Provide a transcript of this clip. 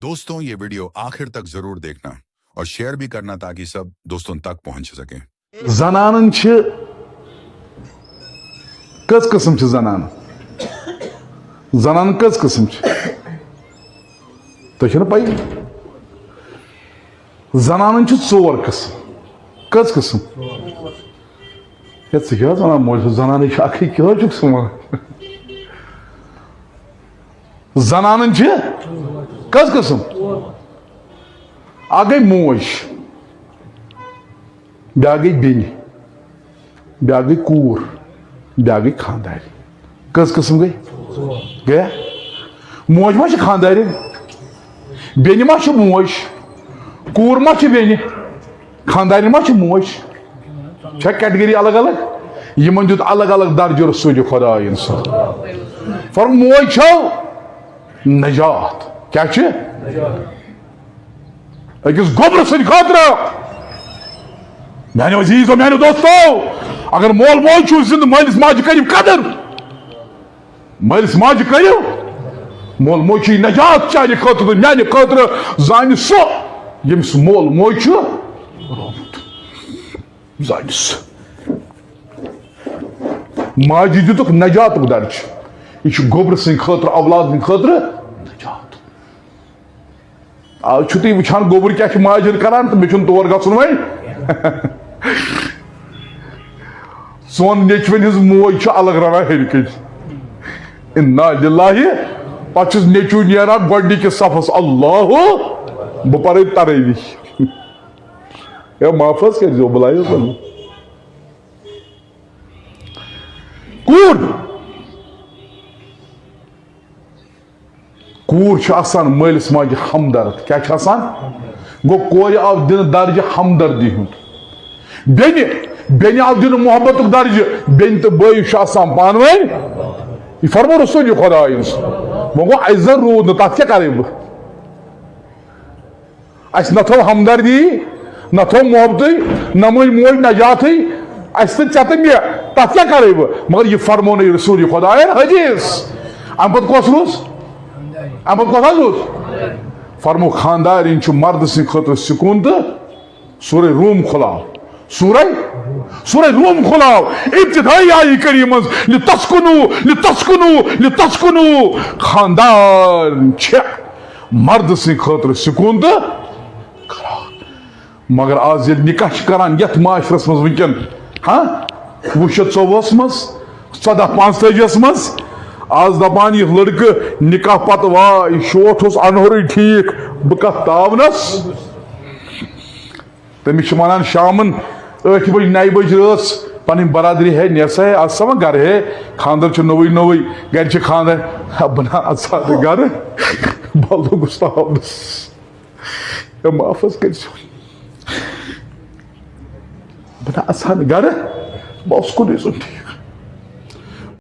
دوستوں یہ ویڈیو آخر تک ضرور دیکھنا اور شیئر بھی کرنا تاکہ سب دوستوں تک پہنچ سکیں. زنانن کس قسم زنان کس قسم تھی پی زنانن 4 قسم کس قسم ونان موج زنان اکی کیا زنانن کس قسم اک گئی موج بیا گئی بین بیا گئی کور بیا گئی خانداری کس قسم گئی گیا موج ما خانداری بین ما موج کور ما بین خانداری ما موج کیٹگری الگ الگ یمن دیت الگ الگ درجہ رسول خدا انسان فرم موج نجات کیا اکس گوبر سن خاطر میانو عزیزو میانو دوستو اگر مول موج چھو زند مالس ماجہ کریو قدر مالس ماجہ کریو مول موج چھ نجات چانہ خاطر میانہ خاطر زان سو یمس مول موج زان ماجہ دتک نجات درج یہ گوبر سن خاطر اولاد سن خاطر نجات آج تھی وچان گوبر کیا ماجر کران تو مجھے تور گھن وی سون نیچوین ہز موج الگ رنان ہر کن انا للہ پہ نیچو نیران گۄڈنِکِس صفس اللہ بہ پرے تراوی معاف حظ کر بلائیو کور آسان مالس ماجہ ہمدرد کیا گو کور آو دن درجہ ہمدردی ہند بین آو دن محبت درجہ بین تو بٲیِس آسان پان ؤنۍ یہ فرمو رسول خدا وہ گو اس زن رود نا تک کیا کرے بہ اس نہ تھو ہمدردی نہ تھو محبت نہ مل موج نجات اس تو ژےٚ تہٕ مےٚ تتھ کیا کرے بہ مگر یہ فرمو نہیں رسول خدا حدیث ام پتہٕ کۄس روٗز ام پتہٕ کۄس حظ روٗز فرمو خاندارین مرد سن خاطر سکون تو سورہ روم کھلاو سورہ روم کھلاو ابتدائی آئی کریم لتسکنو خاندار مرد سن خاطر سکون تو مگر آج یل نکاح کران یت معاشرس مز ونکن ہاں 2024 مز 1445 مز آج دپان یہ لڑکہ نکاح پتہ وائی شوٹ اس انہوری ٹھیک بہ کت تاونس تمس ونان شامن 8 بج 9 بج رس پن برادری ہے نیسا ہے آج سما گھر ہے خاندر نوئی گھر خاندر بنا اچھا گھر بلو گستاونس معاف کر بنا اچھا گھر بہت کن ٹھیک